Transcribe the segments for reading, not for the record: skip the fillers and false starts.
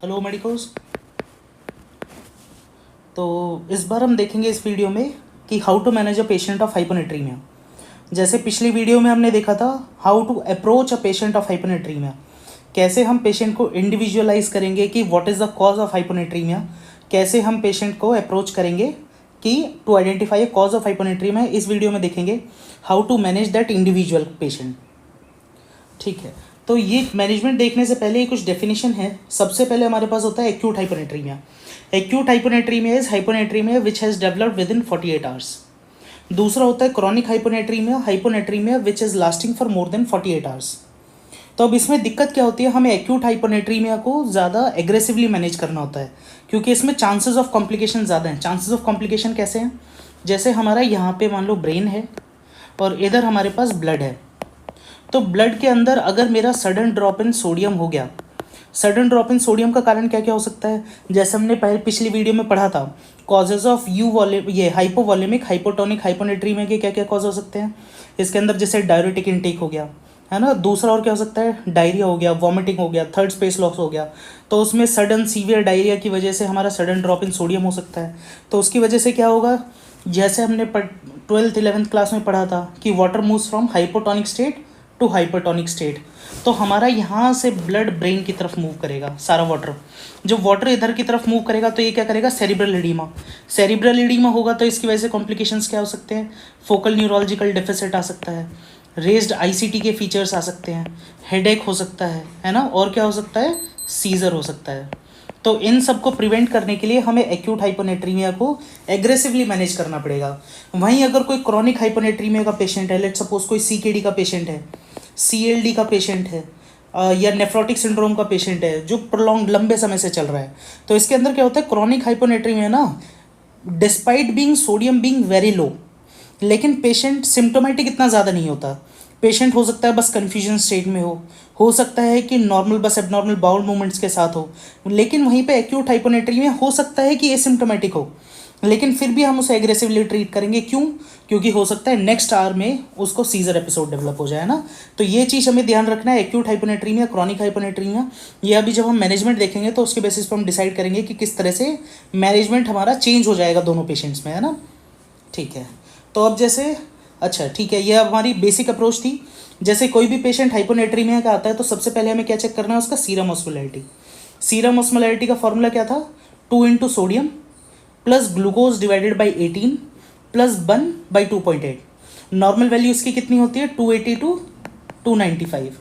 Hello medicos. तो इस बार हम देखेंगे इस वीडियो में कि how to manage a patient of hyponatremia. जैसे पिछली वीडियो में हमने देखा था how to approach a patient of hyponatremia, कैसे हम पेशेंट को इंडिविजुअलाइज करेंगे कि what is the cause of hyponatremia, कैसे हम पेशेंट को अप्रोच करेंगे कि to identify a cause of hyponatremia. इस वीडियो में देखेंगे how to manage that individual patient. ठीक है, तो ये मैनेजमेंट देखने से पहले कुछ डेफिनेशन है। सबसे पहले हमारे पास होता है acute hyponatraemia. Acute hyponatraemia is hyponatraemia which has developed within 48 hours. दूसरा होता है chronic hyponatraemia, hyponatraemia which is lasting for more than 48 hours. तो अब इसमें दिक्कत क्या होती है, हमें एक्यूट हाइपोनेट्रीमिया को ज़्यादा एग्रेसिवली मैनेज करना होता है क्योंकि इसमें चांसेस ऑफ कॉम्प्लिकेशन ज़्यादा हैं। चांसेस ऑफ कॉम्प्लिकेशन कैसे हैं, जैसे हमारा यहाँ पे मान लो ब्रेन है और इधर हमारे पास ब्लड है। तो ब्लड के अंदर अगर मेरा सडन ड्रॉप इन सोडियम हो गया, सडन ड्रॉप इन सोडियम का कारण क्या क्या हो सकता है, जैसे हमने पहले पिछली वीडियो में पढ़ा था कॉजेज ऑफ ये हाइपोवॉलेमिक हाइपोटोनिक हाइपोनेट्रीमिया के क्या क्या कॉज हो सकते हैं। इसके अंदर जैसे डायरेटिक इनटेक हो गया है ना, दूसरा और क्या हो सकता है, डायरिया हो गया, वॉमिटिंग हो गया, थर्ड स्पेस लॉस हो गया। तो उसमें सडन सीवियर डायरिया की वजह से हमारा सडन ड्रॉप इन सोडियम हो सकता है। तो उसकी वजह से क्या होगा, जैसे हमने 12th 11th क्लास में पढ़ा था कि water moves from hypotonic state to hypertonic state. तो हमारा यहाँ से ब्लड ब्रेन की तरफ मूव करेगा सारा वाटर। जब वाटर इधर की तरफ मूव करेगा तो ये क्या करेगा, सेरिब्रल एडीमा। सेरिब्रल एडीमा होगा तो इसकी वजह से कॉम्प्लिकेशंस क्या हो सकते हैं, फोकल न्यूरोलॉजिकल डेफिसिट आ सकता है, रेज्ड आईसीटी के फीचर्स आ सकते हैं, हेडेक हो सकता है ना, और क्या हो सकता है, सीजर हो सकता है। तो इन सब को प्रिवेंट करने के लिए हमें एक्यूट हाइपोनेट्रीमिया को एग्रेसिवली मैनेज करना पड़ेगा। वहीं अगर कोई क्रॉनिक हाइपोनेट्रीमिया का पेशेंट है, लेट सपोज कोई सीकेडी का पेशेंट है, सीएलडी का पेशेंट है, या नेफ्रोटिक सिंड्रोम का पेशेंट है जो प्रोलॉन्ग लंबे समय से चल रहा है, तो इसके अंदर क्या होता है, क्रॉनिक हाइपोनेट्रीमिया ना, despite being sodium being very low, लेकिन पेशेंट सिम्टोमेटिक इतना ज़्यादा नहीं होता। पेशेंट हो सकता है बस कन्फ्यूजन स्टेट में हो सकता है कि नॉर्मल बस एबनॉर्मल बाउल मूवमेंट्स के साथ हो, लेकिन वहीं पे एक्यूट हाइपोनेट्रीमिया हो सकता है कि एसिम्टोमेटिक हो, लेकिन फिर भी हम उसे एग्रेसिवली ट्रीट करेंगे। क्यों, क्योंकि हो सकता है नेक्स्ट आवर में उसको सीजर एपिसोड डेवलप हो जाए ना। तो ये चीज़ हमें ध्यान रखना है, एक्यूट हाइपोनेट्रीमिया, क्रॉनिक हाइपोनेट्रीमिया, ये अभी जब हम मैनेजमेंट देखेंगे तो उसके बेसिस पर हम डिसाइड करेंगे कि किस तरह से मैनेजमेंट हमारा चेंज हो जाएगा दोनों पेशेंट्स में, है ना। ठीक है, तो अब जैसे अच्छा ठीक है, ये अब हमारी बेसिक अप्रोच थी। जैसे कोई भी पेशेंट हाइपोनेट्रीमिया का आता है तो सबसे पहले हमें क्या चेक करना है, उसका सीरम ऑस्मोलैरिटी। सीरम ऑस्मोलैरिटी का फॉर्मूला क्या था, 2 into sodium plus glucose divided by 18 plus 1/2.8। Normal value इसकी कितनी होती है, 280 टू 295,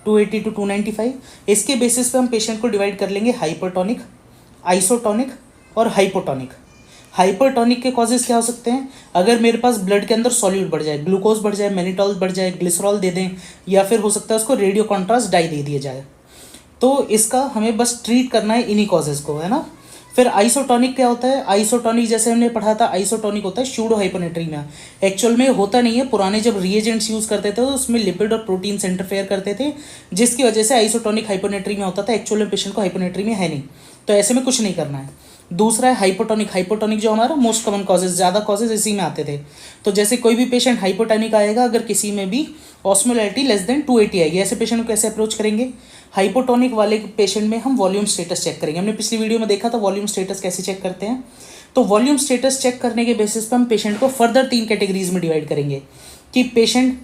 280 टू 295। इसके बेसिस पे हम पेशेंट को डिवाइड कर लेंगे हाइपरटोनिक, आइसोटोनिक और हाइपोटोनिक। हाइपरटोनिक के कॉजेज क्या हो सकते हैं, अगर मेरे पास ब्लड के अंदर सॉल्यूट बढ़ जाए, ग्लूकोज बढ़ जाए, मैनिटॉल बढ़ जाए, ग्लिसरॉल दे दें, या फिर हो सकता है उसको रेडियो कॉन्ट्रास्ट डाई दे दिया जाए। तो इसका हमें बस ट्रीट करना है इन्हीं कॉजेज को, है ना। फिर आइसोटोनिक क्या होता है, आइसोटोनिक जैसे हमने पढ़ा था, आइसोटोनिक होता है स्यूडो हाइपोनेट्रीमिया। एक्चुअल में होता नहीं है, पुराने जब रिएजेंट्स यूज़ करते थे तो उसमें लिपिड और प्रोटीन इंटरफेयर करते थे, जिसकी वजह से आइसोटोनिक हाइपोनेट्रीमिया होता था। एक्चुअल में पेशेंट को हाइपोनेट्रीमिया है नहीं, तो ऐसे में कुछ नहीं करना है। दूसरा है हाइपोटोनिक, हाइपोटोनिक जो हमारा मोस्ट कॉमन कॉजेज, ज़्यादा कॉजेज इसी में आते थे। तो जैसे कोई भी पेशेंट हाइपोटोनिक आएगा, अगर किसी में भी ऑस्मोलैरिटी लेस देन 280 आएगी, ऐसे पेशेंट को कैसे अप्रोच करेंगे, हाइपोटोनिक वाले पेशेंट में हम वॉल्यूम स्टेटस चेक करेंगे। हमने पिछली वीडियो में देखा था वॉल्यूम स्टेटस कैसे चेक करते हैं। तो वॉल्यूम स्टेटस चेक करने के बेसिस पर हम पेशेंट को फर्दर 3 कैटेगरीज में डिवाइड करेंगे कि पेशेंट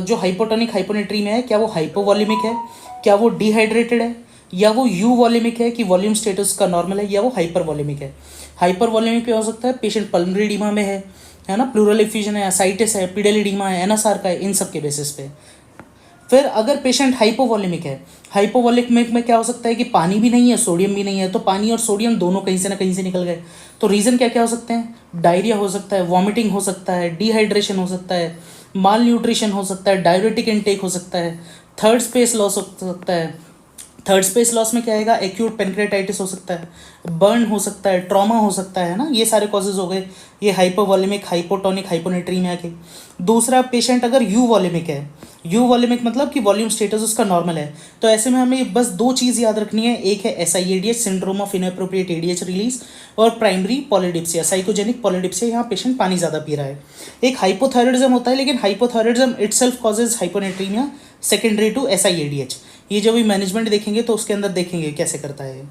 जो हाइपोटोनिक हाइपोनेट्रीमिया है, क्या वो हाइपोवॉल्यूमिक है, क्या वो डिहाइड्रेटेड है, या वो यू वॉल्यूमिक है कि वॉल्यूम स्टेटस का नॉर्मल है, या वो हाइपर वॉल्यूमिक है। हाइपर वॉल्यूमिक पे हो सकता है पेशेंट पल्मोनरी एडिमा में है ना, प्लूरल एफ्यूजन है, साइटिस है, पीडल एडिमा है, एनएसआर का है, इन सब के बेसिस पे। फिर अगर पेशेंट हाइपोवॉल्यूमिक है, हाइपोवॉल्यूमिक में क्या हो सकता है कि पानी भी नहीं है, सोडियम भी नहीं है, तो पानी और सोडियम दोनों कहीं से ना कहीं से निकल गए। तो रीज़न क्या क्या हो सकते हैं, डायरिया हो सकता है, वॉमिटिंग हो सकता है, डिहाइड्रेशन हो सकता है, माल न्यूट्रिशन हो सकता है, डायरेटिक इनटेक हो सकता है, थर्ड स्पेस लॉस हो सकता है। थर्ड स्पेस लॉस में क्या आएगा, एक्यूट पेनक्रेटाइटिस हो सकता है, बर्न हो सकता है, ट्रॉमा हो सकता है ना। ये सारे कॉजेज हो गए ये हाइपोवॉल्यूमिक हाइपोटोनिक हाइपोनेट्रीमिया के। दूसरा पेशेंट अगर यू वॉल्यूमिक है, यू वॉल्यूमिक मतलब कि वॉल्यूम स्टेटस उसका नॉर्मल है, तो ऐसे में हमें बस 2 चीज़ याद रखनी है, एक है SIADH syndrome of inappropriate ADH release, और प्राइमरी पॉलीडिप्सिया साइकोजेनिक पॉलीडिप्सिया, यहाँ पेशेंट पानी ज़्यादा पी रहा है। एक हाइपोथायरॉयडिज्म होता है, लेकिन hypothyroidism itself causes hyponatremia secondary to SIADH। ये जब भी मैनेजमेंट देखेंगे तो उसके अंदर देखेंगे कैसे करता है।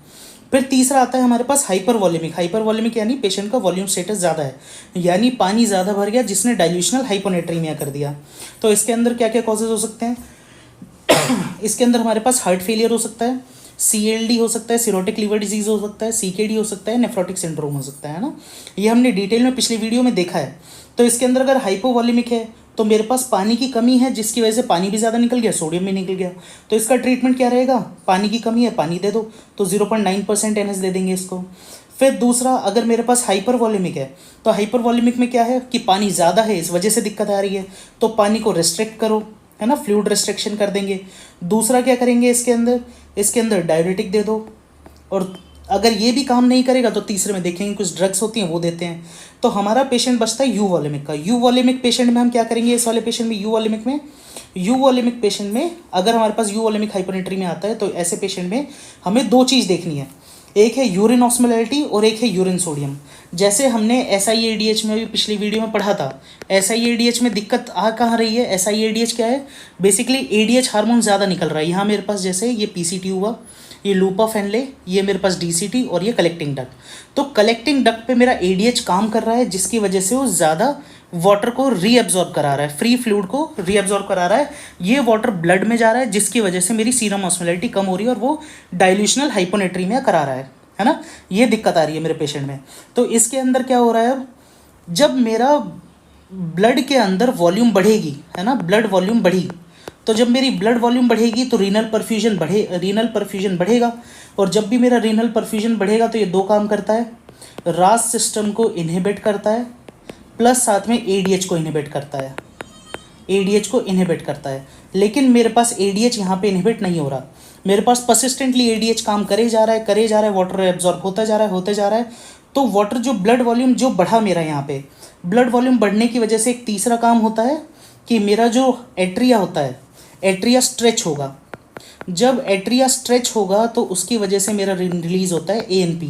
फिर तीसरा आता है हमारे पास हाइपर वॉल्यूमिक। हाइपर वॉल्यूमिक यानी पेशेंट का वॉल्यूम स्टेटस ज़्यादा है, यानी पानी ज़्यादा भर गया जिसने डाइल्यूशनल हाइपोनेट्रीमिया कर दिया। तो इसके अंदर क्या क्या कॉजेज हो सकते हैं? इसके अंदर हमारे पास हार्ट फेलियर हो सकता है, CLD हो सकता है, सिरोटिक लीवर डिजीज हो सकता है, CKD हो सकता है, नेफ्रोटिक सिंड्रोम हो सकता है ना। ये हमने डिटेल में पिछली वीडियो में देखा है। तो इसके अंदर अगर हाइपोवॉल्यूमिक है तो मेरे पास पानी की कमी है जिसकी वजह से पानी भी ज़्यादा निकल गया, सोडियम भी निकल गया। तो इसका ट्रीटमेंट क्या रहेगा? पानी की कमी है, पानी दे दो, तो 0.9% NH दे देंगे इसको। फिर दूसरा, अगर मेरे पास हाइपर वॉल्यूमिक है तो हाइपर वॉल्यूमिक में क्या है कि पानी ज़्यादा है, इस वजह से दिक्कत आ रही है, तो पानी को रिस्ट्रिक्ट करो, है ना, फ्लूइड रिस्ट्रिक्शन कर देंगे। दूसरा क्या करेंगे इसके अंदर डायरेटिक दे दो। और अगर ये भी काम नहीं करेगा तो तीसरे में देखेंगे कुछ ड्रग्स होती हैं वो देते हैं। तो हमारा पेशेंट बचता है यू वॉल्यूमिक का। यू वॉल्यूमिक पेशेंट में हम क्या करेंगे? इस वाले पेशेंट में यू वॉल्यूमिक पेशेंट में अगर हमारे पास यू वॉल्यूमिक हाइपोनेट्रीमिया आता है तो ऐसे पेशेंट में हमें दो चीज़ देखनी है, एक है यूरिन ऑस्मोलैरिटी और एक है यूरिन सोडियम। जैसे हमने SIADH में भी पिछली वीडियो में पढ़ा था, SIADH में दिक्कत आ कहाँ रही है? SIADH क्या है? बेसिकली ADH हार्मोन ज़्यादा निकल रहा है। यहाँ मेरे पास जैसे ये PCT हुआ, ये लूप ऑफ हेनले, ये मेरे पास DCT और ये कलेक्टिंग डक्ट। तो कलेक्टिंग डक्ट पे मेरा ADH काम कर रहा है जिसकी वजह से वो ज़्यादा वाटर को रीअब्जॉर्ब करा रहा है, फ्री फ्लूइड को रीअब्जॉर्ब करा रहा है। ये वाटर ब्लड में जा रहा है जिसकी वजह से मेरी सीरम ऑस्मोलैरिटी कम हो रही है और वो डाइल्यूशनल हाइपोनेट्रीमिया करा रहा है ना। ये दिक्कत आ रही है मेरे पेशेंट में। तो इसके अंदर क्या हो रहा है? अब जब मेरा ब्लड के अंदर वॉल्यूम बढ़ेगी, है ना, ब्लड वॉल्यूम बढ़ी, तो जब मेरी ब्लड वॉल्यूम बढ़ेगी तो रीनल परफ्यूजन बढ़ेगा। और जब भी मेरा रीनल परफ्यूजन बढ़ेगा तो ये दो काम करता है, रास सिस्टम को इनहिबिट करता है प्लस साथ में ADH को इनहिबिट करता है। लेकिन मेरे पास ADH यहाँ पे इनहिबिट नहीं हो रहा, मेरे पास परसिस्टेंटली ADH काम करे जा रहा है, वाटर एब्जॉर्ब होता जा रहा है। तो वाटर जो ब्लड वॉल्यूम जो बढ़ा मेरा यहाँ पे, ब्लड वॉल्यूम बढ़ने की वजह से एक तीसरा काम होता है कि मेरा जो एट्रिया होता है, एट्रिया स्ट्रेच होगा। जब एट्रिया स्ट्रेच होगा तो उसकी वजह से मेरा रिलीज होता है ANP,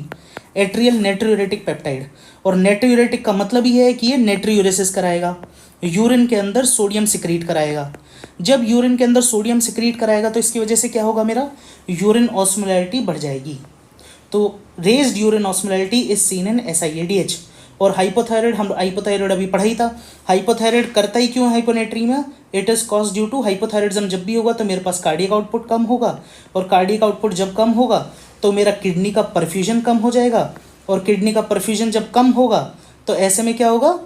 एट्रियल नेट्रियूरेटिक पेप्टाइड। और नेट्रियूरेटिक का मतलब ये है कि ये नेट्रियूरेसिस कराएगा, यूरिन के अंदर सोडियम सिक्रीट कराएगा। जब यूरिन के अंदर सोडियम सिक्रीट कराएगा तो इसकी वजह से क्या होगा? मेरा यूरिन ऑस्मोलैरिटी बढ़ जाएगी। तो raised urine osmolarity is seen in SIADH। और हाइपोथायरॉयड अभी पढ़ा ही था। हाइपोथायरॉयड करता ही क्यों hyponatremia? It is cause due to hypothyroidism. जब भी होगा तो मेरे पास कार्डियक आउटपुट कम होगा, और कार्डियक आउटपुट जब कम होगा तो मेरा किडनी का परफ्यूजन कम हो जाएगा, और किडनी का परफ्यूजन जब कम होगा तो ऐसे में क्या होगा?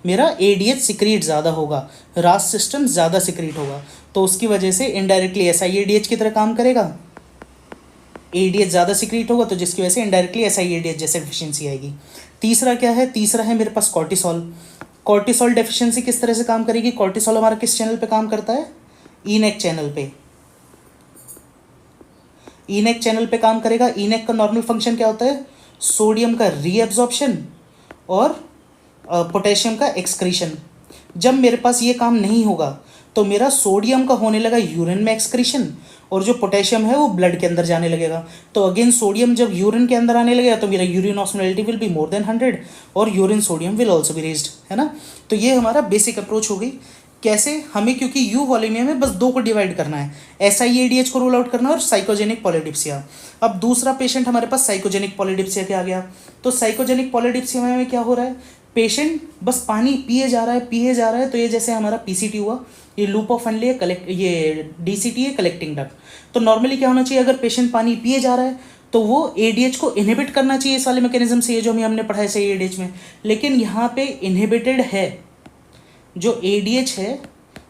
मेरा ADH सिक्रीट ज़्यादा होगा, रास सिस्टम ज़्यादा सिक्रीट होगा, तो उसकी वजह से इनडायरेक्टली SIADH की तरह काम करेगा। ADH ज़्यादा सिक्रीट होगा तो जिसकी वजह से इनडायरेक्टली SIADH जैसे डिफिशियंसी आएगी। तीसरा क्या है? तीसरा है मेरे पास कॉर्टिसोल। कॉर्टिसोल डेफिशिएंसी किस तरह से काम करेगी? कॉर्टिसोल हमारा किस चैनल पे काम करता है? ENEC चैनल पे। ENEC चैनल पे काम करेगा। ENEC का नॉर्मल फंक्शन क्या होता है? सोडियम का रीअब्जॉर्प्शन और पोटेशियम का एक्सक्रीशन। जब मेरे पास ये काम नहीं होगा तो मेरा सोडियम का होने लगा यूरिन में एक्सक्रीशन, और जो पोटेशियम है वो ब्लड के अंदर जाने लगेगा। तो अगेन सोडियम जब यूरिन के अंदर आने लगेगा तो मेरा urine osmolarity will be more than 100 और urine sodium will also be raised, है ना। तो ये हमारा बेसिक अप्रोच हो गई। कैसे? हमें क्योंकि यू वॉल्यूमिया में बस दो को डिवाइड करना है, SIADH को रूल आउट करना है और साइकोजेनिक पॉलीडिप्सिया। अब दूसरा पेशेंट हमारे पास साइकोजेनिक पॉलीडिप्सिया के आ गया। तो साइकोजेनिक पॉलीडिप्सिया में क्या हो रहा है? पेशेंट बस पानी पिए जा रहा है। तो ये जैसे हमारा PCT हुआ, ये लूप ऑफ हेनले, ये DCT है, कलेक्टिंग डक्ट। तो नॉर्मली क्या होना चाहिए? अगर पेशेंट पानी पिए जा रहा है तो वो ADH को इनहिबिट करना चाहिए इस वाले मैकेनिज्म से, ये जो हमने पढ़ा है SIADH में। लेकिन यहाँ पे इनहिबिटेड है, जो ADH है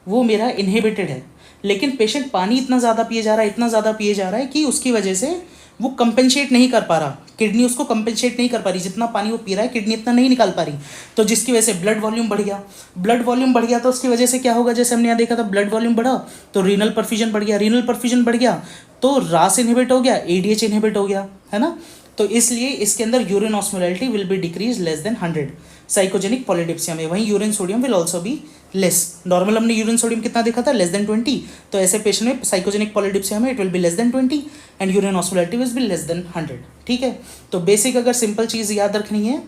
वो मेरा इनहिबिटेड है, लेकिन पेशेंट पानी इतना ज़्यादा पिए जा रहा है कि उसकी वजह से वो कंपेंसेट नहीं कर पा रहा, किडनी उसको कंपेंसेट नहीं कर पा रही, जितना पानी वो पी रहा है किडनी इतना नहीं निकाल पा रही। तो जिसकी वजह से ब्लड वॉल्यूम बढ़ गया तो उसकी वजह से क्या होगा? जैसे हमने यहाँ देखा था, ब्लड वॉल्यूम बढ़ा तो रीनल परफ्यूजन बढ़ गया, तो रास इनहिबिट हो गया, ADH इनहिबिट हो गया, है ना। तो इसलिए इसके अंदर urine osmolarity will be decrease less than 100 psychogenic polydipsia में। वहीं urine sodium will also be less. Normal हमने यूरिन सोडियम कितना देखा था? Less than 20। तो ऐसे पेशेंट में साइकोजेनिक पॉलीडिप्सिया में it will be less than 20 and urine osmolarity will be less than 100। ठीक है। तो बेसिक अगर सिंपल चीज़ याद रखनी है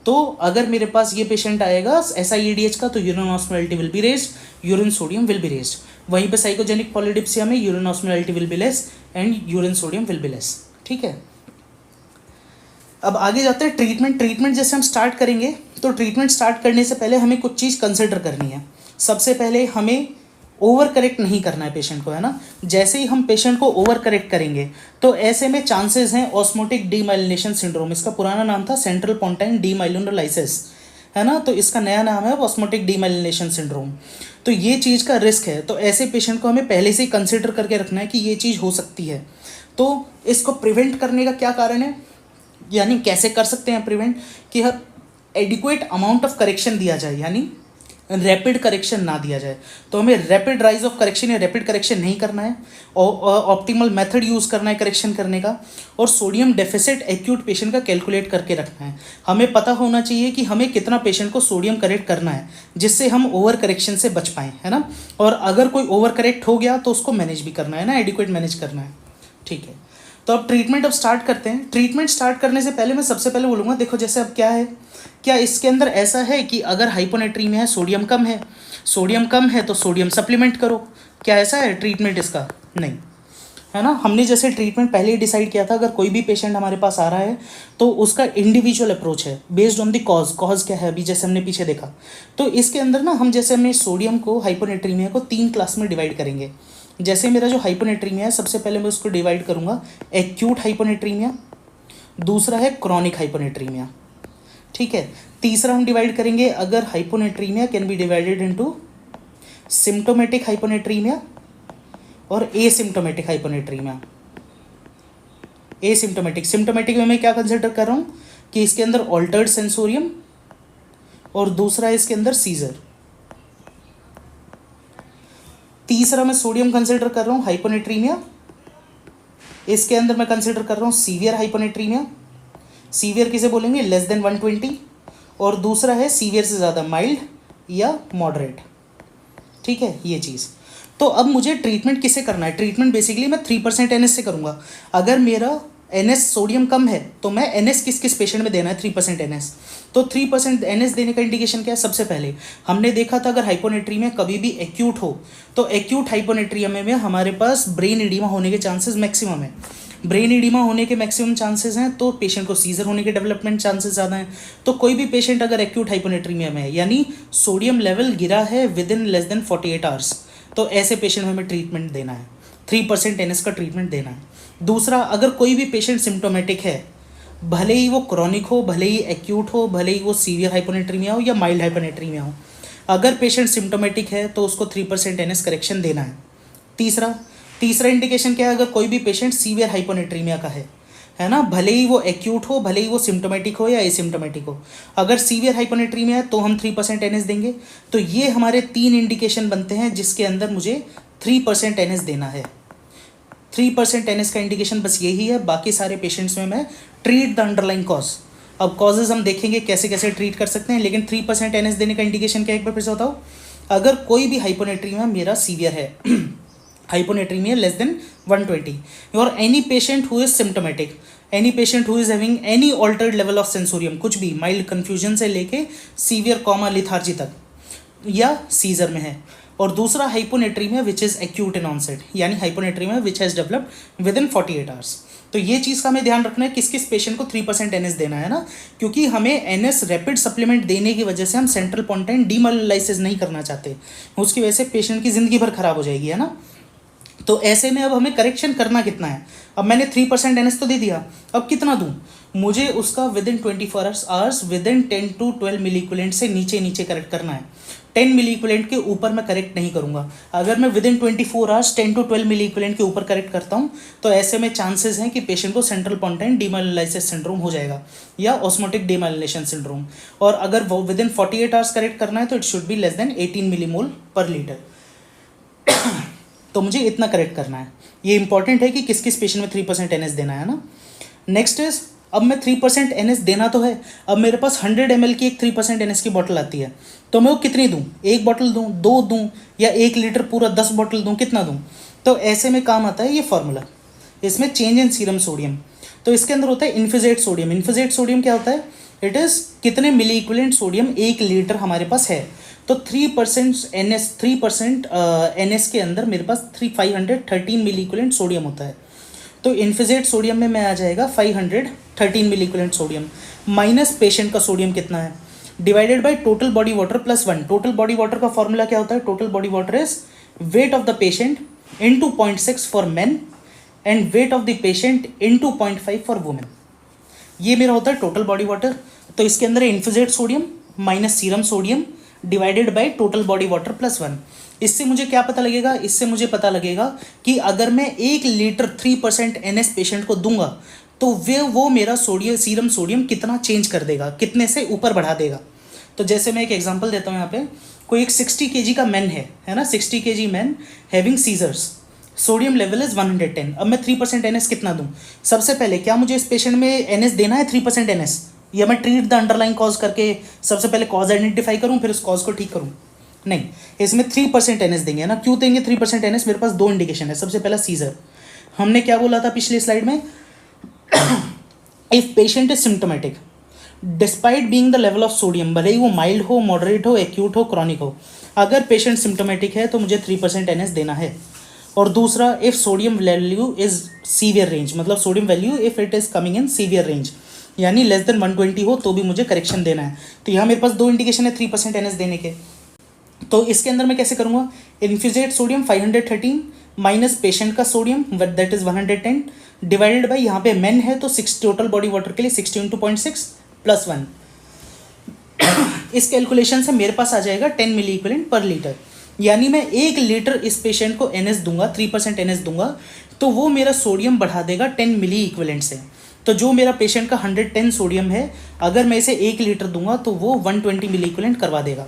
तो अगर मेरे पास ये पेशेंट आएगा SIADH का, तो urine osmolarity will be raised, urine sodium will be raised. वहीं पे साइकोजेनिक पॉलीडिप्सिया में urine osmolarity will be less and urine sodium will be less. ठीक है, अब आगे जाते हैं ट्रीटमेंट जैसे हम स्टार्ट करेंगे, तो ट्रीटमेंट स्टार्ट करने से पहले हमें कुछ चीज़ कंसिडर करनी है। सबसे पहले हमें ओवर करेक्ट नहीं करना है पेशेंट को, है ना। जैसे ही हम पेशेंट को ओवर करेक्ट करेंगे तो ऐसे में चांसेस हैं ऑस्मोटिक डीमाइलिनेशन सिंड्रोम, इसका पुराना नाम था सेंट्रल पोंटाइन डीमाइलिनोलाइसिस, है ना, तो इसका नया नाम है ऑस्मोटिक डीमाइलिनेशन सिंड्रोम। तो ये चीज़ का रिस्क है, तो ऐसे पेशेंट को हमें पहले से ही कंसिडर करके रखना है कि ये चीज़ हो सकती है। तो इसको प्रिवेंट करने का क्या कारण है, यानी कैसे कर सकते हैं प्रिवेंट, कि हर एडिक्वेट अमाउंट ऑफ करेक्शन दिया जाए, यानी रैपिड करेक्शन ना दिया जाए। तो हमें रैपिड राइज ऑफ करेक्शन या रैपिड करेक्शन नहीं करना है, और ऑप्टिमल मेथड यूज़ करना है करेक्शन करने का, और सोडियम डेफिसिट एक्यूट पेशेंट का कैलकुलेट करके रखना है। हमें पता होना चाहिए कि हमें कितना पेशेंट को सोडियम करेक्ट करना है, जिससे हम ओवर करेक्शन से बच पाएँ, है ना। और अगर कोई ओवर करेक्ट हो गया तो उसको मैनेज भी करना है ना, एडिक्वेट मैनेज करना है। ठीक है, तो अब ट्रीटमेंट अब स्टार्ट करते हैं। ट्रीटमेंट स्टार्ट करने से पहले मैं सबसे पहले बोलूँगा, देखो जैसे अब क्या है, क्या इसके अंदर ऐसा है कि अगर हाइपोनेट्रीमिया है, सोडियम कम है तो सोडियम सप्लीमेंट करो, क्या ऐसा है ट्रीटमेंट इसका? नहीं, है ना। हमने जैसे ट्रीटमेंट पहले ही डिसाइड किया था, अगर कोई भी पेशेंट हमारे पास आ रहा है तो उसका इंडिविजुअल अप्रोच है बेस्ड ऑन द कॉज क्या है, अभी जैसे हमने पीछे देखा। तो इसके अंदर ना हम जैसे हमने सोडियम को, हाइपोनेट्रीमिया को 3 क्लास में डिवाइड करेंगे। जैसे मेरा जो हाइपोनेट्रीमिया है, सबसे पहले मैं उसको डिवाइड करूँगा एक्यूट हाइपोनेट्रीमिया, दूसरा है क्रॉनिक हाइपोनेट्रीमिया। ठीक है, तीसरा हम डिवाइड करेंगे, अगर hyponatraemia can be divided into symptomatic hyponatraemia और एसिम्टोमेटिक हाइपोनेट्रीमिया। सिम्टोमेटिक में मैं क्या कंसिडर कर रहा हूँ कि इसके अंदर ऑल्टर्ड सेंसोरियम और दूसरा है इसके अंदर सीजर। तीसरा मैं सोडियम कंसिडर कर रहा हूँ हाइपोनेट्रीमिया, इसके अंदर मैं कंसिडर कर रहा हूँ सीवियर हाइपोनेट्रीमिया। सीवियर किसे बोलेंगे? Less than 120। और दूसरा है सीवियर से ज़्यादा, माइल्ड या मॉडरेट। ठीक है, ये चीज़। तो अब मुझे ट्रीटमेंट किसे करना है? ट्रीटमेंट बेसिकली मैं 3% NS से करूँगा। अगर मेरा NS सोडियम कम है तो मैं NS किस पेशेंट में देना है? 3% NS। तो 3% NS देने का इंडिकेशन क्या है? सबसे पहले हमने देखा था अगर हाइपोनेट्रीमिया कभी भी एक्यूट हो तो एक्यूट हाइपोनेट्रीमिया में हमारे पास ब्रेन एडिमा होने के चांसेस मैक्सिमम है। ब्रेन एडिमा होने के मैक्सिमम चांसेस हैं तो पेशेंट को सीजर होने के डेवलपमेंट चांसेस ज़्यादा हैं। तो कोई भी पेशेंट अगर एक्यूट हाइपोनेट्रीमिया में है, यानी सोडियम लेवल गिरा है विदिन लेस देन 48 आवर्स, तो ऐसे पेशेंट में हमें ट्रीटमेंट देना है, 3% NS का ट्रीटमेंट देना है। दूसरा, अगर कोई भी पेशेंट सिम्टोमेटिक है, भले ही वो क्रॉनिक हो, भले ही एक्यूट हो, भले ही वो सीवियर हाइपोनेट्रीमिया हो या माइल्ड हाइपोनेट्रीमिया हो, अगर पेशेंट सिम्टोमेटिक है तो उसको 3% NS करेक्शन देना है। तीसरा इंडिकेशन क्या है? अगर कोई भी पेशेंट सीवियर हाइपोनेट्रीमिया का है ना, भले ही वो एक्यूट हो, भले ही वो सिम्टोमेटिक हो या एसिम्टोमेटिक हो, अगर सीवियर हाइपोनेट्रीमिया है तो हम 3% NS देंगे। तो ये हमारे 3 इंडिकेशन बनते हैं जिसके अंदर मुझे 3% NS देना है। 3% NS का इंडिकेशन बस यही है। बाकी सारे पेशेंट्स में मैं ट्रीट द अंडरलाइन कॉज, अब कॉजेज हम देखेंगे कैसे कैसे ट्रीट कर सकते हैं, लेकिन 3% NS देने का इंडिकेशन क्या है, एक बार फिर से बताओ। अगर कोई भी हाइपोनेट्रीमिया मेरा सीवियर है, हाइपोनेट्रीमिया लेस देन 120, और any patient who is symptomatic, any patient who is having any altered level of sensorium, कुछ भी माइल्ड कन्फ्यूजन से लेके सीवियर कॉमा लिथार्जी तक, या सीजर में है। और दूसरा hyponatraemia which is acute in onset, यानी hyponatraemia which has developed within 48 hours. तो ये चीज़ का हमें ध्यान रखना है किस किस पेशेंट को 3% NS देना है ना, क्योंकि हमें NS रैपिड सप्लीमेंट देने की वजह से हम सेंट्रल पोंटाइन डीमाइलिनाइसिस नहीं करना चाहते, उसकी वजह से पेशेंट की ज़िंदगी भर खराब हो जाएगी, है ना। तो ऐसे में अब हमें करेक्शन करना कितना है? अब मैंने 3% NS तो दे दिया, अब कितना दूँ? मुझे उसका with in 24 hours with in 10 to 12 मिलीक्विलेंट से नीचे करेक्ट करना है। 10 मिलीक्विलेंट के ऊपर मैं करेक्ट नहीं करूँगा। अगर मैं विद इन 24 आवर्स 10 to 12 मिलीक्विलेंट के ऊपर करेक्ट करता हूँ तो ऐसे में चांसेस हैं कि पेशेंट को सेंट्रल पोंटाइन डीमाइलिनाइसिस सिंड्रोम हो जाएगा या ऑस्मोटिक डीमाइलिनेशन सिंड्रोम। और अगर वो विद इन 48 आवर्स करेक्ट करना है तो it should be less than 18 millimole पर लीटर। तो मुझे इतना करेक्ट करना है। ये इंपॉर्टेंट है कि किस किस पेशेंट में 3% NS देना है ना। नेक्स्ट इज, अब मैं 3% NS देना तो है, अब मेरे पास 100 ml की एक 3% NS की बॉटल आती है, तो मैं वो कितनी दूँ? 1 बॉटल दूँ, 2 दूँ, या 1 लीटर पूरा 10 बॉटल दूँ, कितना दूँ? तो ऐसे में काम आता है ये फॉर्मूला, इसमें चेंज इन सीरम सोडियम। तो इसके अंदर होता है इन्फिजेट सोडियम। इन्फिजेट सोडियम क्या होता है? इट इज़ कितने मिली इक्विवेलेंट सोडियम 1 लीटर हमारे पास है। तो 3% NS, 3% NS के अंदर मेरे पास 513 मिली इक्विवेलेंट सोडियम होता है। तो इन्फिजेट सोडियम में मैं आ जाएगा 513 मिली इक्विवेलेंट सोडियम माइनस पेशेंट का सोडियम कितना है, divided by total body water plus 1। Total body water का फॉर्मूला क्या होता है? Total body water is weight of the patient into 0.6 for main and weight of the patient into 0.5 for women. ये मेरा होता है टोटल बॉडी वाटर। तो इसके अंदर infusate sodium minus serum sodium divided by total body water plus 1। इससे मुझे क्या पता लगेगा? इससे मुझे पता लगेगा कि अगर मैं 1 लीटर 3% NS पेशेंट को दूंगा तो वो मेरा सोडियम, सीरम सोडियम कितना चेंज कर देगा, कितने से ऊपर बढ़ा देगा। तो जैसे मैं एक एग्जांपल देता हूँ यहाँ पे, कोई एक 60 kg का मैन है ना, 60 kg man having seizures, sodium level is 110। अब मैं 3% NS कितना दूं? सबसे पहले क्या मुझे इस पेशेंट में NS देना है 3% NS, या मैं ट्रीट द अंडरलाइन कॉज करके सबसे पहले कॉज आइडेंटिफाई करूं फिर उस कॉज को ठीक करूं? नहीं, इसमें 3% NS देंगे ना। क्यों देंगे 3% NS? मेरे पास 2 इंडिकेशन है। सबसे पहला सीजर, हमने क्या बोला था पिछली स्लाइड में? If patient is symptomatic despite being the level of sodium, भले ही वो माइल्ड हो, मॉडरेट हो, एक्यूट हो, क्रॉनिक हो, अगर पेशेंट सिम्टोमेटिक है तो मुझे 3% NS देना है। और दूसरा, if sodium value is severe range, मतलब sodium value if it is coming in severe range, यानी लेस देन 120 हो तो भी मुझे करेक्शन देना है। तो यहाँ मेरे पास 2 इंडिकेशन है 3% NS देने के। तो इसके अंदर मैं कैसे करूँगा? इन्फ्यूजेट सोडियम 513 माइनस पेशेंट का sodium that is 110 divided by, यहाँ पे मेन है तो 6 टोटल बॉडी वाटर के लिए 60 × 0.6 प्लस 1। इस कैलकुलेशन से मेरे पास आ जाएगा 10 मिली इक्विवेलेंट पर लीटर, यानी मैं 1 लीटर इस पेशेंट को NS दूंगा, 3% NS दूंगा तो वो मेरा सोडियम बढ़ा देगा 10 मिली इक्विवेलेंट से। तो जो मेरा पेशेंट का 110 सोडियम है, अगर मैं इसे 1 लीटर दूंगा तो वो 120 मिली इक्विवेलेंट करवा देगा,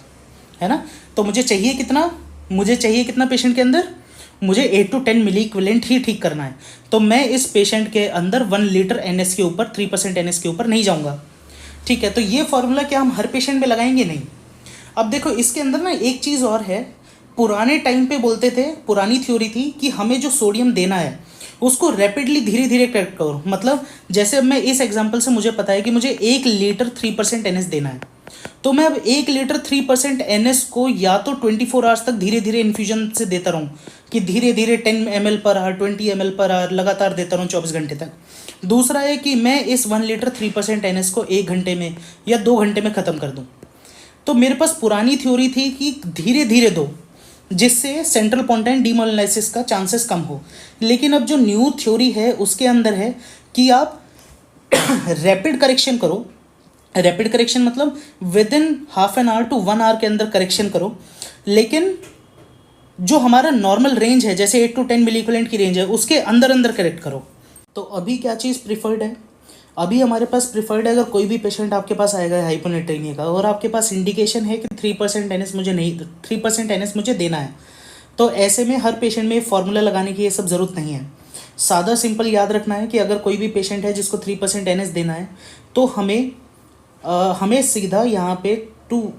है ना। तो मुझे चाहिए कितना? मुझे चाहिए कितना पेशेंट के अंदर? मुझे 8 to 10 मिली इक्विवेलेंट ही ठीक करना है। तो मैं इस पेशेंट के अंदर 1 लीटर NS के ऊपर 3% NS के ऊपर नहीं जाऊंगा, ठीक है। तो ये फॉर्मूला क्या हम हर पेशेंट में लगाएंगे? नहीं। अब देखो इसके अंदर ना एक चीज़ और है, पुराने टाइम पे बोलते थे, पुरानी थ्योरी थी कि हमें जो सोडियम देना है उसको रैपिडली धीरे धीरे करेक्ट करो। मतलब जैसे अब मैं इस एग्जांपल से मुझे पता है कि मुझे 1 लीटर 3% NS देना है, तो मैं अब 1 लीटर 3% NS को या तो 24 आवर्स तक धीरे धीरे इन्फ्यूजन से देता रहूँ, कि धीरे धीरे 10 ml per hour, 20 ml per hour लगातार देता रहूँ 24 घंटे तक। दूसरा है कि मैं इस 1 लीटर 3% NS को 1 घंटे में या 2 घंटे में ख़त्म कर दूँ। तो मेरे पास पुरानी थ्योरी थी कि धीरे धीरे दो, जिससे सेंट्रल पोंटाइन डीमोलाइसिस का चांसेस कम हो। लेकिन अब जो न्यू थ्योरी है उसके अंदर है कि आप रैपिड करेक्शन करो। रैपिड करेक्शन मतलब within half an hour to 1 hour के अंदर करेक्शन करो, लेकिन जो हमारा नॉर्मल रेंज है, जैसे 8 to 10 मिली इक्विवेलेंट की रेंज है, उसके अंदर अंदर करेक्ट करो। तो अभी क्या चीज़ प्रिफर्ड है? अभी हमारे पास प्रिफर्ड है, अगर कोई भी पेशेंट आपके पास आएगा हाइपोनेट्रीमिया का और आपके पास इंडिकेशन है कि 3% NS मुझे नहीं, 3% NS मुझे देना है, तो ऐसे में हर पेशेंट में फार्मूला लगाने की ये सब ज़रूरत नहीं है। सादा सिंपल याद रखना है कि अगर कोई भी पेशेंट है जिसको 3% NS देना है तो हमें सीधा यहाँ पे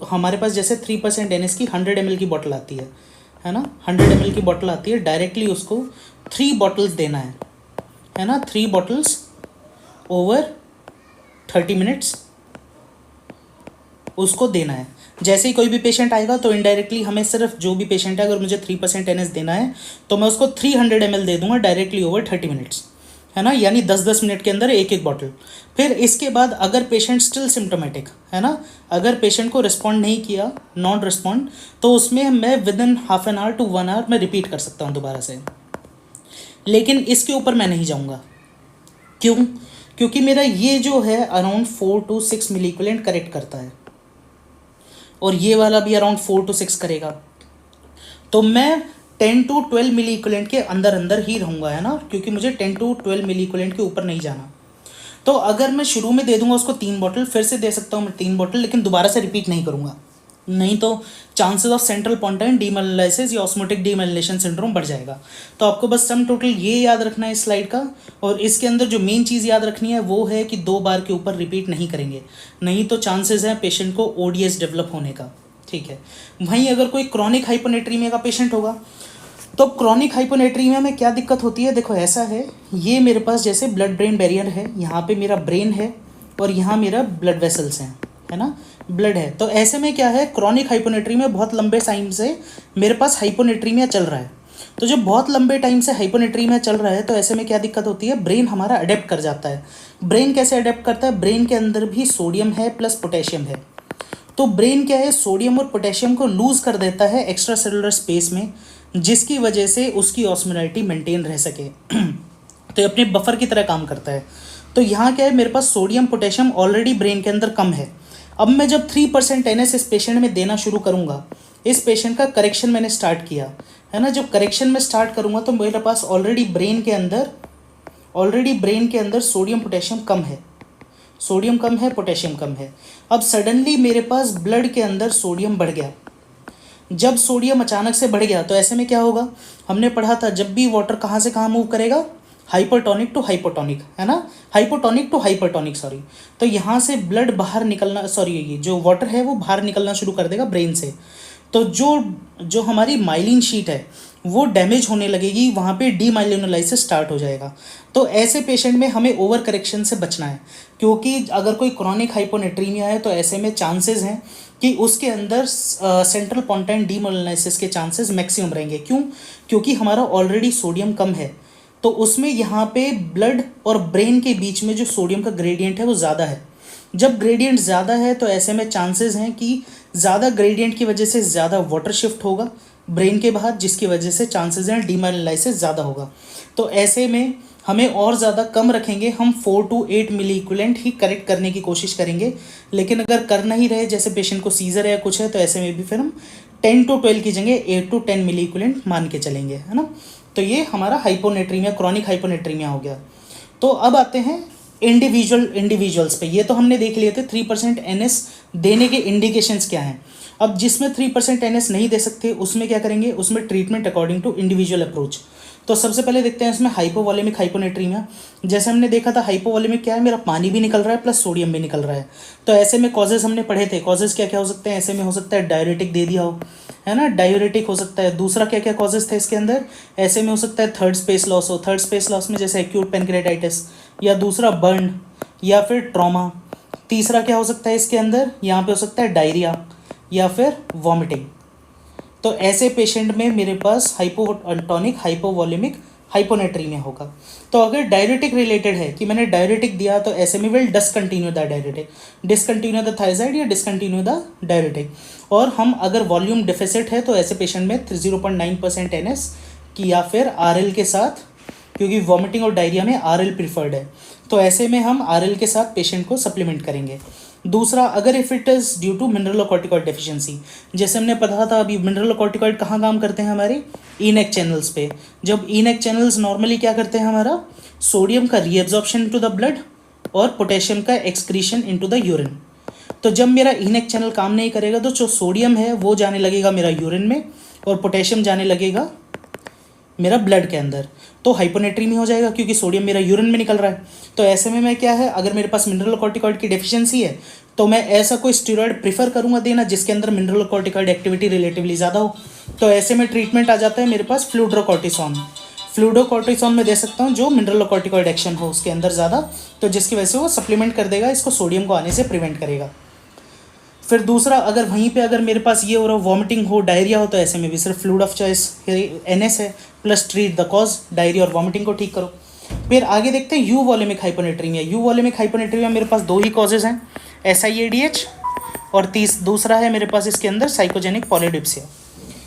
हमारे पास जैसे 3% NS की 100 ml की बॉटल आती है ना, 100 ml की बॉटल आती है, डायरेक्टली उसको 3 बॉटल्स देना है ना, 3 बॉटल्स ओवर 30 मिनट्स उसको देना है। जैसे ही कोई भी पेशेंट आएगा तो इनडायरेक्टली हमें सिर्फ जो भी पेशेंट है, अगर मुझे 3% NS देना है तो मैं उसको 300 ml दे दूंगा डायरेक्टली ओवर 30 मिनट्स, है ना, यानी 10-10 मिनट के अंदर एक बॉटल। फिर इसके बाद अगर पेशेंट स्टिल सिम्टोमेटिक है ना, अगर पेशेंट को रिस्पॉन्ड नहीं किया, नॉन रिस्पॉन्ड, तो उसमें मैं within half an hour to 1 hour मैं रिपीट कर सकता हूँ दोबारा से, लेकिन इसके ऊपर मैं नहीं जाऊँगा। क्यों? क्योंकि मेरा ये जो है around 4 to 6 milliequivalent correct करता है और ये वाला भी अराउंड 4 to 6 करेगा, तो मैं 10 to 12 मिली इक्विवेलेंट के अंदर अंदर ही रहूँगा, है ना, क्योंकि मुझे 10 to 12 मिली इक्विवेलेंट के ऊपर नहीं जाना। तो अगर मैं शुरू में दे दूंगा उसको 3 बॉटल, फिर से दे सकता हूँ मैं 3 बॉटल, लेकिन दोबारा से रिपीट नहीं करूँगा, नहीं तो चांसेस ऑफ सेंट्रल पोंटाइन डीमाइलिनाइसिस या ऑस्मोटिक डीमाइलिनेशन सिंड्रोम बढ़ जाएगा। तो आपको बस सम टोटल ये याद रखना है इस स्लाइड का, और इसके अंदर जो मेन चीज़ याद रखनी है वो है कि 2 बार के ऊपर रिपीट नहीं करेंगे, नहीं तो चांसेस हैं पेशेंट को ODS डेवलप होने का, ठीक है। वहीं अगर कोई क्रॉनिक हाइपोनेट्रीमिया का पेशेंट होगा तो क्रॉनिक हाइपोनेट्रीमिया में क्या दिक्कत होती है? देखो ऐसा है, ये मेरे पास जैसे ब्लड ब्रेन बैरियर है, यहाँ पे मेरा ब्रेन है और यहाँ मेरा ब्लड वेसल्स हैं, है ना, ब्लड है। तो ऐसे में क्या है, क्रॉनिक हाइपोनेट्रीमिया बहुत लंबे टाइम से मेरे पास हाइपोनेट्रीमिया चल रहा है। तो जब बहुत लंबे टाइम से हाइपोनेट्रीमिया चल रहा है तो ऐसे में क्या दिक्कत होती है, ब्रेन हमारा अडेप्ट कर जाता है। ब्रेन कैसे अडेप्ट करता है, ब्रेन के अंदर भी सोडियम है प्लस पोटेशियम है। तो ब्रेन क्या है, सोडियम और पोटेशियम को लूज कर देता है एक्स्ट्रा सेलुलर स्पेस में, जिसकी वजह से उसकी ऑस्मोलैरिटी मेंटेन रह सके। तो ये अपने बफर की तरह काम करता है। तो यहाँ क्या है, मेरे पास सोडियम पोटेशियम ऑलरेडी ब्रेन के अंदर कम है। अब मैं जब 3% NS इस पेशेंट में देना शुरू करूँगा, इस पेशेंट का करेक्शन मैंने स्टार्ट किया है ना, जब करेक्शन में स्टार्ट करूँगा तो मेरे पास ऑलरेडी ब्रेन के अंदर सोडियम पोटेशियम कम है, सोडियम कम है, पोटेशियम कम है। अब सडनली मेरे पास ब्लड के अंदर सोडियम बढ़ गया। जब सोडियम अचानक से बढ़ गया तो ऐसे में क्या होगा, हमने पढ़ा था जब भी वाटर कहाँ से कहाँ मूव करेगा, हाइपरटोनिक टू हाइपोटोनिक, है ना, हाइपोटोनिक टू हाइपरटोनिक, सॉरी। तो यहाँ से ब्लड बाहर निकलना, सॉरी, ये जो वाटर है वो बाहर निकलना शुरू कर देगा ब्रेन से। तो जो हमारी माइलिन शीट है वो डैमेज होने लगेगी, वहाँ पे डीमाइलिनोलाइसिस स्टार्ट हो जाएगा। तो ऐसे पेशेंट में हमें ओवर करेक्शन से बचना है, क्योंकि अगर कोई क्रॉनिक हाइपोनेट्रीमिया है तो ऐसे में चांसेस हैं कि उसके अंदर सेंट्रल पोंटाइन डीमाइलिनोलाइसिस के चांसेस मैक्सिमम रहेंगे। क्यों, क्योंकि हमारा ऑलरेडी सोडियम कम है, तो उसमें यहाँ पे ब्लड और ब्रेन के बीच में जो सोडियम का ग्रेडियंट है वो ज़्यादा है। जब ग्रेडियंट ज़्यादा है तो ऐसे में चांसेस हैं कि ज़्यादा ग्रेडियंट की वजह से ज़्यादा वाटर शिफ्ट होगा ब्रेन के बाहर, जिसकी वजह से चांसेस हैं डीमाइलिनोलाइसिस ज़्यादा होगा। तो ऐसे में हमें और ज़्यादा कम रखेंगे, हम 4 to 8 मिली इक्विवेलेंट ही करेक्ट करने की कोशिश करेंगे। लेकिन अगर कर नहीं रहे, जैसे पेशेंट को सीजर है कुछ है, तो ऐसे में भी फिर हम 10 to 12 की जगह 8 to 10 मिली इक्विवेलेंट मान के चलेंगे, है ना। तो ये हमारा हाइपोनेट्रीमिया, क्रॉनिक हाइपोनेट्रीमिया हो गया। तो अब आते हैं इंडिविजुअल्स पे। ये तो हमने देख लिए थे 3% NS देने के इंडिकेशंस क्या हैं। अब जिसमें 3% NS नहीं दे सकते उसमें क्या करेंगे, उसमें treatment according to individual approach. तो सबसे पहले देखते हैं इसमें हाइपोवॉलेमिक हाइपोनेट्रीमिया। जैसे हमने देखा था हाइपोवॉलेमिक क्या है, मेरा पानी भी निकल रहा है प्लस सोडियम भी निकल रहा है। तो ऐसे में कॉजेज हमने पढ़े थे, कॉजेज क्या क्या हो सकते हैं, ऐसे में हो सकता है डायरेटिक दे दिया हो, है ना, डायूरेटिक हो सकता है। दूसरा क्या क्या कॉजेज थे इसके अंदर, ऐसे में हो सकता है थर्ड स्पेस लॉस हो, थर्ड स्पेस लॉस में जैसे एक्यूट पेनक्रेटाइटिस, या दूसरा बर्न, या फिर ट्रॉमा। तीसरा क्या हो सकता है इसके अंदर, यहाँ पे हो सकता है डायरिया या फिर वॉमिटिंग। तो ऐसे पेशेंट में मेरे पास हाइपोटोनिक हाइपोवॉलेमिक हाइपोनेट्रीमिया होगा। तो अगर डायरेटिक रिलेटेड है कि मैंने डायरेटिक दिया, तो ऐसे में will discontinue the diuretic, discontinue the thyroid या डिसकंटिन्यू द डायरेटिक। और हम अगर वॉल्यूम डिफिसिट है तो ऐसे पेशेंट में 0.9% NS की या फिर RL के साथ, क्योंकि वॉमिटिंग और डायरिया में RL प्रिफर्ड है, तो ऐसे में हम RL के साथ पेशेंट को सप्लीमेंट करेंगे। दूसरा, अगर if it is due to mineralocorticoid deficiency, जैसे हमने पढ़ा था अभी, मिनरलोकॉर्टिकॉइड कहाँ काम करते हैं हमारे ईनेक चैनल्स पे। जब ईनेक चैनल्स नॉर्मली क्या करते हैं, हमारा सोडियम का रीएब्जॉर्प्शन इनटू द ब्लड और पोटेशियम का एक्सक्रीशन इनटू द यूरिन। तो जब मेरा ईनेक चैनल काम नहीं करेगा तो जो सोडियम है वो जाने लगेगा मेरा यूरिन में और पोटेशियम जाने लगेगा मेरा ब्लड के अंदर, तो हाइपोनेट्रीमिया हो जाएगा क्योंकि सोडियम मेरा यूरिन में निकल रहा है। तो ऐसे में मैं क्या है, अगर मेरे पास मिनरलोकॉर्टिकॉइड की डेफिशिएंसी है तो मैं ऐसा कोई स्टेरॉइड प्रीफर करूंगा देना जिसके अंदर मिनरलोकॉर्टिकॉइड एक्टिविटी रिलेटिवली ज़्यादा हो। तो ऐसे में ट्रीटमेंट आ जाता है मेरे पास फ्लूड्रोकॉर्टिसोन। फ्लूडोकॉर्टिसोन में दे सकता हूँ जो मिनरलोकॉर्टिकॉइड एक्शन हो उसके अंदर ज़्यादा, तो जिसकी वजह से वो सप्लीमेंट कर देगा, इसको सोडियम को आने से प्रिवेंट करेगा। फिर दूसरा, अगर वहीं पे अगर मेरे पास ये हो रहा, वॉमिटिंग हो, डायरिया हो, तो ऐसे में भी सिर्फ फ्लूड ऑफ चॉइस NS है plus treat the cause, diarrhoea और वॉमिटिंग को ठीक करो। फिर आगे देखते हैं यू वॉलेमिक हाइपोनेट्रीमिया। यू वॉलेमिक हाइपोनेट्रीमिया मेरे पास दो ही कॉजेज हैं, SIADH और दूसरा है मेरे पास इसके अंदर साइकोजेनिक पॉलीडिप्सिया।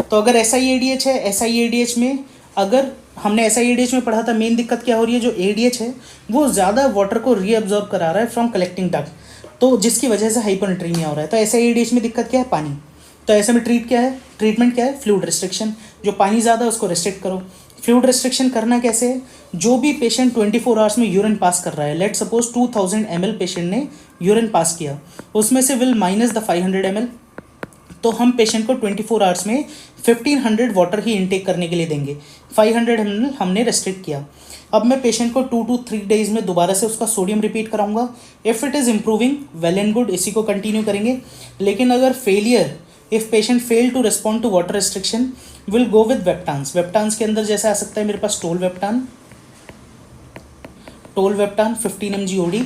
तो अगर SIADH है, SIADH में अगर हमने SIADH में पढ़ा था मेन दिक्कत क्या हो रही है, जो ADH है वो ज़्यादा वाटर को रीअब्जॉर्ब करा रहा है फ्रॉम कलेक्टिंग डक्ट, तो जिसकी वजह से हाइपोनेट्रीमिया हो रहा है। तो SIADH में दिक्कत क्या है, पानी। तो ऐसे में ट्रीटमेंट क्या है, फ्लूइड रिस्ट्रिक्शन। जो पानी ज़्यादा है उसको रिस्ट्रिक्ट करो। फ्लूइड रिस्ट्रिक्शन करना कैसे है, जो भी पेशेंट 24 आवर्स में यूरिन पास कर रहा है, लेट सपोज 2000 ml पेशेंट ने यूरिन पास किया, उसमें से विल माइनस द 500 ml, तो हम पेशेंट को 24 आवर्स में 1500 वाटर ही इनटेक करने के लिए देंगे। 500 ml हमने रेस्ट्रिक्ट किया। अब मैं पेशेंट को 2 to 3 डेज में दोबारा से उसका सोडियम रिपीट कराऊंगा। If it is improving, well and good, इसी को कंटिन्यू करेंगे। लेकिन अगर if patient fail to respond to water restriction, will go with vaptans. Vaptans के अंदर जैसे आ सकता है मेरे पास टोल वेप्टान 15 mg OD,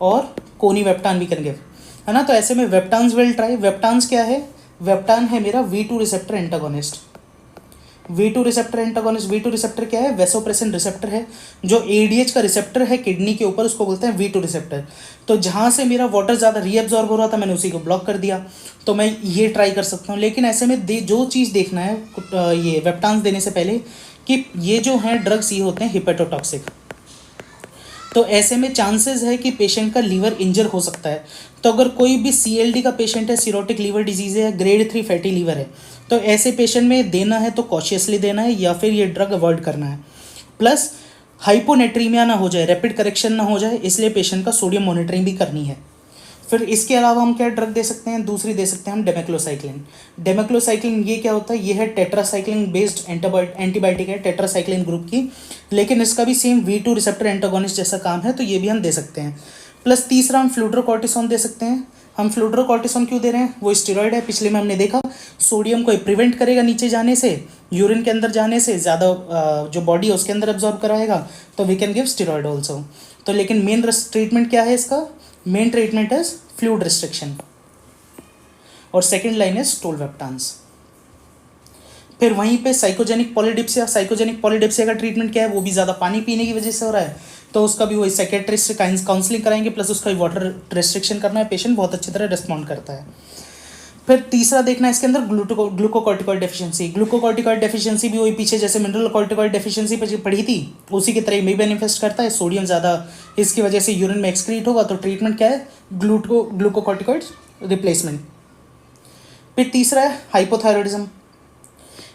और कोनीवेप्टान वी कैन गिव, है ना। तो ऐसे में वेप्टान्स विल ट्राई। वेप्टान्स क्या है? वेप्टान है मेरा V2 receptor antagonist. V2 receptor antagonist, V2 receptor क्या है? वेसोप्रेसिन रिसेप्टर है। जो ADH का रिसेप्टर है किडनी के ऊपर, उसको बोलते हैं V2 रिसेप्टर। तो जहाँ से मेरा वाटर ज़्यादा रीअब्जॉर्ब हो रहा था, मैंने उसी को ब्लॉक कर दिया। तो मैं ये ट्राई कर सकता हूँ। लेकिन ऐसे में जो चीज़ देखना है ये वेप्टान्स देने से पहले, कि ये जो हैं ड्रग्स ये होते हैं हिपेटोटॉक्सिक। तो ऐसे में चांसेस है कि पेशेंट का लीवर इंजर हो सकता है। तो अगर कोई भी CLD का पेशेंट है, सीरोटिक लीवर डिजीज़ है, ग्रेड 3 फैटी लीवर है, तो ऐसे पेशेंट में देना है तो कॉशियसली देना है, या फिर ये ड्रग अवॉइड करना है। प्लस हाइपोनेट्रीमिया ना हो जाए, रैपिड करेक्शन ना हो जाए, इसलिए पेशेंट का सोडियम मॉनिटरिंग भी करनी है। फिर इसके अलावा हम क्या ड्रग दे सकते हैं? दूसरी दे सकते हैं हम डेमेक्लोसाइक्लिन। डेमेक्लोसाइक्लिन ये क्या होता है? ये है टेट्रासाइक्लिन बेस्ड एंटीबायोटिक है, टेट्रासाइक्लिन ग्रुप की, लेकिन इसका भी सेम V2 रिसेप्टर एंटागोनिस्ट जैसा काम है, तो ये भी हम दे सकते हैं। प्लस तीसरा हम फ्लूड्रोकॉर्टिसोन दे सकते हैं। हम फ्लूड्रोकॉर्टिसोन क्यों दे रहे हैं? वो स्टेरॉइड है, पिछले में हमने देखा सोडियम को प्रिवेंट करेगा नीचे जाने से, यूरिन के अंदर जाने से, ज़्यादा जो बॉडी है उसके अंदर एब्जॉर्ब कराएगा, तो we can give steroid also. तो लेकिन मेन ट्रीटमेंट क्या है इसका? Main treatment is fluid restriction, और सेकेंड लाइन इज टोल्वेप्टान्स। फिर वहीं पे साइकोजेनिक पॉलीडिप्सिया का ट्रीटमेंट क्या है? वो भी ज़्यादा पानी पीने की वजह से हो रहा है, तो उसका भी वही साइकेट्रिस्ट काउंसलिंग कराएंगे, प्लस उसका भी वाटर रिस्ट्रिक्शन करना है। पेशेंट बहुत अच्छी तरह रिस्पॉन्ड करता है। फिर तीसरा देखना है इसके अंदर ग्लूकोकॉर्टिकॉइड डेफिशिएंसी। ग्लूकोकॉर्टिकॉइड डेफिशिएंसी भी वही पीछे जैसे मिनरल कॉर्टिकॉइड डेफिशिएंसी पर पढ़ी थी, उसी की तरह में मैनिफेस्ट करता है। सोडियम ज़्यादा इसकी वजह से यूरिन में एक्सक्रीट होगा, तो ट्रीटमेंट क्या है? Glucocorticoid replacement. फिर तीसरा है हाइपोथायरॉयडिज्म।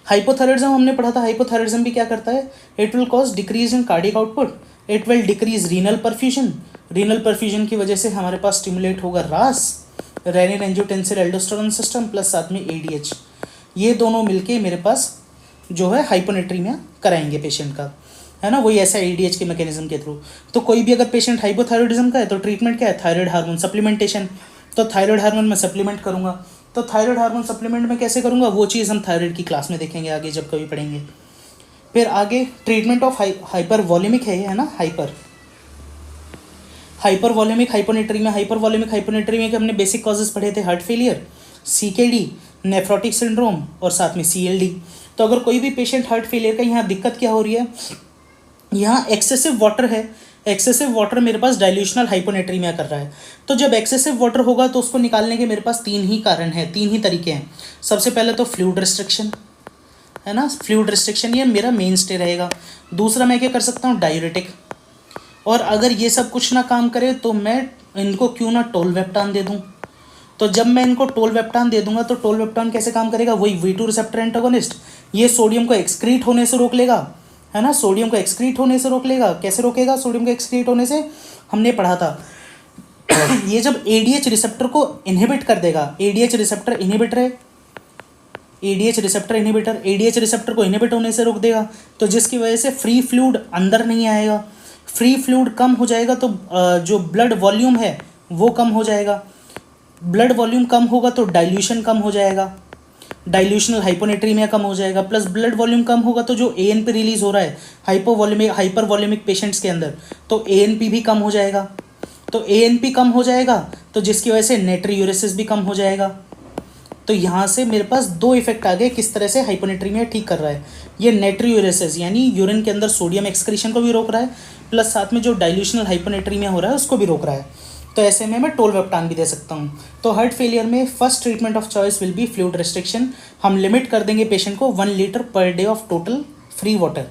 हाइपोथायरॉयडिज्म हमने पढ़ा था। हाइपोथायरॉयडिज्म भी क्या करता है? It will cause decrease in cardiac output, it will decrease renal perfusion. Renal perfusion की वजह से हमारे पास स्टिमुलेट होगा रास, renin angiotensin aldosterone system, plus साथ में ADH। ये दोनों मिलके मेरे पास जो है हाइपोनेट्रीमिया कराएंगे पेशेंट का, है ना। वही ऐसा ADH के मैकेनिज्म के थ्रू। तो कोई भी अगर पेशेंट हाइपोथायरॉयडिज्म का है तो ट्रीटमेंट क्या है? Thyroid hormone supplementation. तो थायराइड हार्मोन में सप्लीमेंट करूँगा। तो थायराइड हार्मोन सप्लीमेंट में कैसे करूँगा? वो चीज़ हम थायराइड की क्लास में देखेंगे आगे जब कभी पढ़ेंगे। फिर आगे ट्रीटमेंट ऑफ हाइपर वॉल्यूमिक है ना, hyper volaemic hyponatraemia. Hyper volaemic hyponatraemia के हमने बेसिक कॉजेज पढ़े थे, heart failure, CKD, nephrotic syndrome, और साथ में CLD। तो अगर कोई भी पेशेंट हार्ट फेलियर का, यहाँ दिक्कत क्या हो रही है? यहाँ एक्सेसिव वाटर है, एक्सेसिव वाटर मेरे पास डाइल्यूशनल हाइपोनेट्रीमिया कर रहा है। तो जब एक्सेसिव वाटर होगा तो उसको निकालने के मेरे पास 3 ही कारण हैं, 3 ही तरीके हैं। सबसे पहले तो फ्लूइड रिस्ट्रिक्शन, है ना। फ्लूइड रिस्ट्रिक्शन ये मेरा मेन स्टे रहेगा। दूसरा मैं क्या कर सकता हूँ? डायूरेटिक। और अगर ये सब कुछ ना काम करे तो मैं इनको क्यों ना टोल्वेप्टान दे दूँ। तो जब मैं इनको टोल्वेप्टान दे दूंगा तो टोल्वेप्टान कैसे काम करेगा? वही V2 रिसेप्टर एंटागोनिस्ट, ये सोडियम को एक्सक्रीट होने से रोक लेगा, है ना। सोडियम को एक्सक्रीट होने से रोक लेगा। कैसे रोकेगा सोडियम को एक्सक्रीट होने से? हमने पढ़ा था ये जब ADH रिसेप्टर को इनहिबिट कर देगा, ADH रिसेप्टर इनहिबिटर है, ADH रिसेप्टर को इनहिबिट होने से रोक देगा, तो जिसकी वजह से फ्री फ्लूइड अंदर नहीं आएगा। फ्री फ्लूइड कम हो जाएगा तो जो ब्लड वॉल्यूम है वो कम हो जाएगा। ब्लड वॉल्यूम कम होगा तो डाइल्यूशन कम हो जाएगा, डाइल्यूशनल हाइपोनेट्रीमिया कम हो जाएगा। प्लस ब्लड वॉल्यूम कम होगा तो जो ANP रिलीज हो रहा है हाइपर वॉल्यूमिक पेशेंट्स के अंदर, तो ANP भी कम हो जाएगा। तो ANP कम हो जाएगा तो जिसकी वजह से नेट्रियूरेसिस भी कम हो जाएगा। तो यहाँ से मेरे पास 2 इफेक्ट आ गए किस तरह से हाइपोनेट्रीमिया ठीक कर रहा है। ये नेट्रियूरेसिस यानी यूरिन के अंदर सोडियम एक्सक्रीशन को भी रोक रहा है, प्लस साथ में जो डाइल्यूशनल हाइपोनेट्रीमिया हो रहा है उसको भी रोक रहा है। तो ऐसे में मैं टोल्वेप्टान भी दे सकता हूँ। तो हार्ट फेलियर में first treatment of choice will be fluid restriction. हम लिमिट कर देंगे पेशेंट को 1 litre per day of total free water,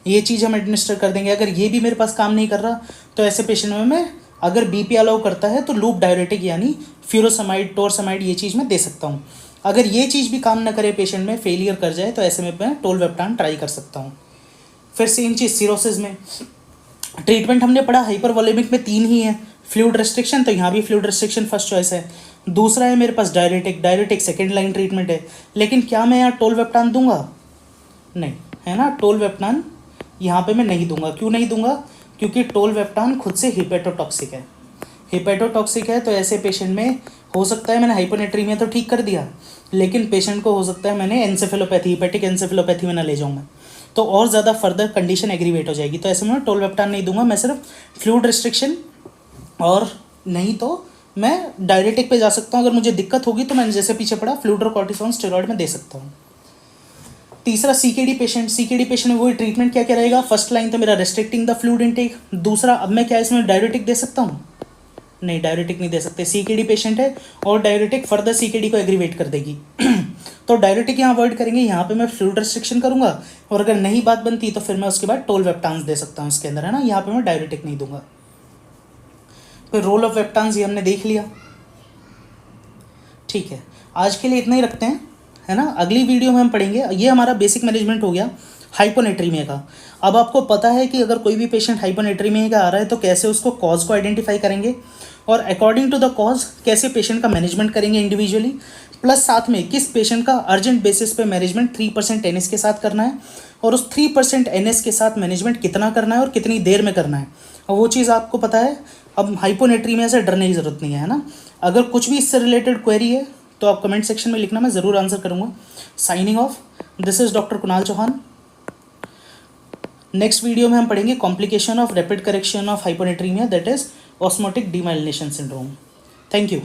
ये चीज़ हम एडमिनिस्टर कर देंगे। अगर ये भी मेरे पास काम नहीं कर रहा तो ऐसे पेशेंट में मैं, अगर BP अलाउ करता है तो लूप डायरेटिक यानी फ्यूरोसमाइड, टोरसमाइड, ये चीज़ मैं दे सकता हूँ। अगर ये चीज़ भी काम ना करे, पेशेंट में फेलियर कर जाए, तो ऐसे में मैं टोल्वेप्टान ट्राई कर सकता हूँ। फिर सेम चीज़ सिरोसिस में ट्रीटमेंट हमने पढ़ा, हाइपर वॉलेमिक में 3 ही है। फ्लूइड रिस्ट्रिक्शन, तो यहाँ भी फ्लूइड रिस्ट्रिक्शन फर्स्ट चॉइस है। दूसरा है मेरे पास डायरेटिक सेकेंड लाइन ट्रीटमेंट है। लेकिन क्या मैं यहाँ टोल्वेप्टान दूंगा? नहीं, है ना। टोल्वेप्टान यहाँ पे मैं नहीं दूंगा। क्यों नहीं दूंगा? क्योंकि टोल्वेप्टान खुद से हिपेटोटॉक्सिक है। हिपेटोटॉक्सिक है तो ऐसे पेशेंट में हो सकता है मैंने हाइपोनेट्रीमिया तो ठीक कर दिया, लेकिन पेशेंट को हो सकता है मैंने एन्सेफेलोपैथी, हिपेटिक एन्सेफेलोपैथी में ना ले जाऊँ मैं, तो और ज़्यादा फर्दर कंडीशन एग्रीवेट हो जाएगी। तो ऐसे में टोल्वेप्टान नहीं दूंगा, मैं सिर्फ फ्लूइड रिस्ट्रिक्शन और नहीं तो मैं डायरेटिक पे जा सकता हूँ। अगर मुझे दिक्कत होगी तो मैंने जैसे पीछे पढ़ा फ्लूइड और कॉर्टिसोन स्टेरॉइड में दे सकता हूँ। तीसरा सीकेडी पेशेंट, सीकेडी पेशेंट में वही ट्रीटमेंट क्या क्या रहेगा। फर्स्ट लाइन तो मेरा रेस्ट्रिक्टिंग द फ्लूइड इनटेक। दूसरा, अब मैं क्या इसमें डायरेटिक दे सकता हूँ? नहीं, डायरेटिक नहीं दे सकते। सीकेडी पेशेंट है और डायरेटिक फर्दर सीकेडी को एग्रीवेट कर देगी तो डायरेटिक यहाँ अवॉइड करेंगे। यहाँ पे मैं फ्लूइड रेस्ट्रिक्शन करूंगा और अगर नहीं बात बनती तो फिर मैं उसके बाद टोल्वेप्टान्स दे सकता हूँ इसके अंदर, है ना। यहाँ पे मैं डायरेटिक नहीं दूंगा। फिर रोल ऑफ वेप्टान्स ये हमने देख लिया, ठीक है। आज के लिए इतना ही रखते हैं, है ना। अगली वीडियो में हम पढ़ेंगे, ये हमारा बेसिक मैनेजमेंट हो गया हाइपोनेट्रीमिया का। अब आपको पता है कि अगर कोई भी पेशेंट हाइपोनेट्रीमिया का आ रहा है तो कैसे उसको कॉज को आइडेंटिफाई करेंगे और अकॉर्डिंग टू द कॉज कैसे पेशेंट का मैनेजमेंट करेंगे इंडिविजुअली, प्लस साथ में किस पेशेंट का अर्जेंट बेसिस पे मैनेजमेंट 3% एनएस के साथ करना है और उस 3% एनएस के साथ मैनेजमेंट कितना करना है और कितनी देर में करना है, और वो चीज़ आपको पता है। अब हाइपोनेट्रीमिया से डरने की ज़रूरत नहीं है ना। अगर कुछ भी इससे रिलेटेड क्वेरी है तो आप कमेंट सेक्शन में लिखना, मैं ज़रूर आंसर करूँगा। Signing off, this is doctor Kunal Chauhan. Next video में हम पढ़ेंगे complication of rapid correction of hyponatremia, that is osmotic demyelination syndrome. Thank you.